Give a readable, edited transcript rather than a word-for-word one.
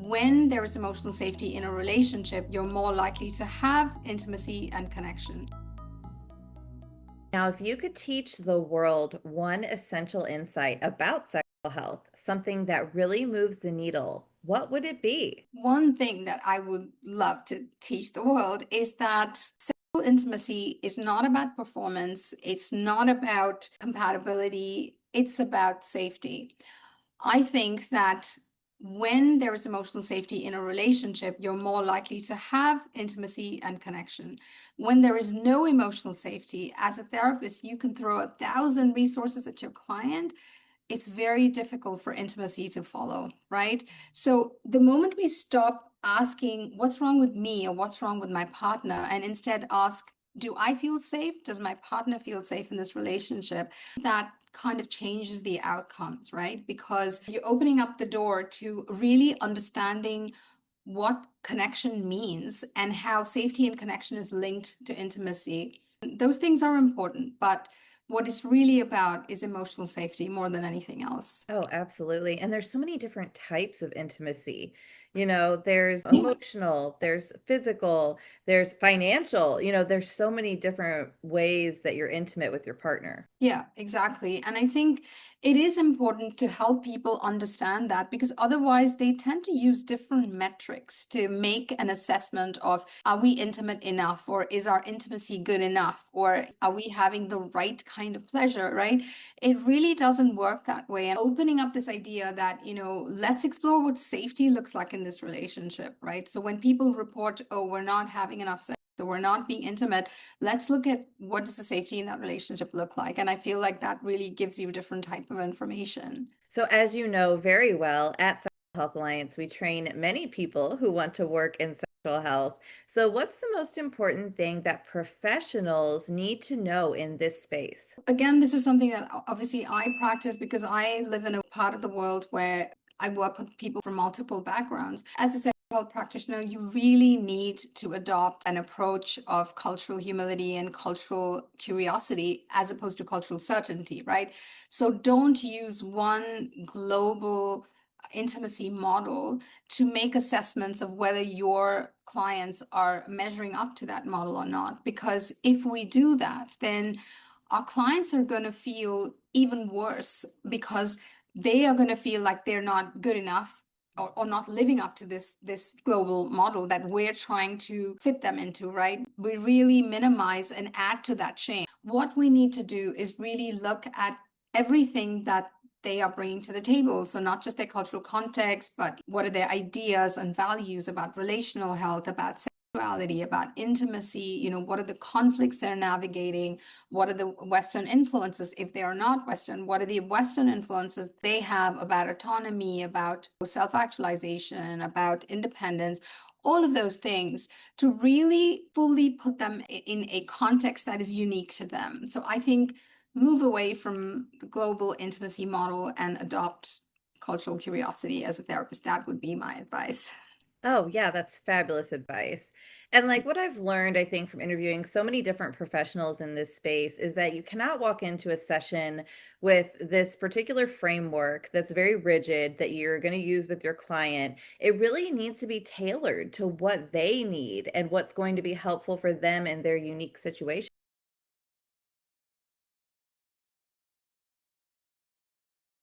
when there is emotional safety in a relationship, you're more likely to have intimacy and connection. Now, if you could teach the world one essential insight about sexual health, something that really moves the needle, what would it be? One thing that I would love to teach the world is that sexual intimacy is not about performance, it's not about compatibility, it's about safety. I think that when there is emotional safety in a relationship, you're more likely to have intimacy and connection. When there is no emotional safety, as a therapist, you can throw 1,000 resources at your client. It's very difficult for intimacy to follow, right? So the moment we stop asking what's wrong with me or what's wrong with my partner, and instead ask, do I feel safe? Does my partner feel safe in this relationship? That kind of changes the outcomes, right? Because you're opening up the door to really understanding what connection means and how safety and connection is linked to intimacy. Those things are important, but what it's really about is emotional safety more than anything else. Oh, absolutely. And there's so many different types of intimacy. There's Yeah. emotional, there's physical, there's financial, there's so many different ways that you're intimate with your partner. Yeah, exactly. And I think it is important to help people understand that because otherwise they tend to use different metrics to make an assessment of are we intimate enough or is our intimacy good enough or are we having the right kind of pleasure, right? It really doesn't work that way. And opening up this idea that, let's explore what safety looks like in this relationship, right? So when people report, oh, we're not having enough sex, so we're not being intimate, let's look at what does the safety in that relationship look like. And I feel like that really gives you a different type of information. So, as you know very well, at Sexual Health Alliance, we train many people who want to work in sexual health. So, what's the most important thing that professionals need to know in this space? Again, this is something that obviously I practice because I live in a part of the world where I work with people from multiple backgrounds. As a sexual health practitioner, you really need to adopt an approach of cultural humility and cultural curiosity as opposed to cultural certainty, right? So don't use one global intimacy model to make assessments of whether your clients are measuring up to that model or not. Because if we do that, then our clients are going to feel even worse because they are going to feel like they're not good enough or not living up to this global model that we're trying to fit them into, right? We really minimize and add to that shame. What we need to do is really look at everything that they are bringing to the table. So not just their cultural context, but what are their ideas and values about relational health, about sexuality, about intimacy, what are the conflicts they're navigating, what are the Western influences if they are not Western, what are the Western influences they have about autonomy, about self-actualization, about independence, all of those things to really fully put them in a context that is unique to them. So I think move away from the global intimacy model and adopt cultural curiosity as a therapist. That would be my advice. Oh, yeah, that's fabulous advice. And like what I've learned, I think, from interviewing so many different professionals in this space is that you cannot walk into a session with this particular framework that's very rigid that you're going to use with your client. It really needs to be tailored to what they need and what's going to be helpful for them in their unique situation.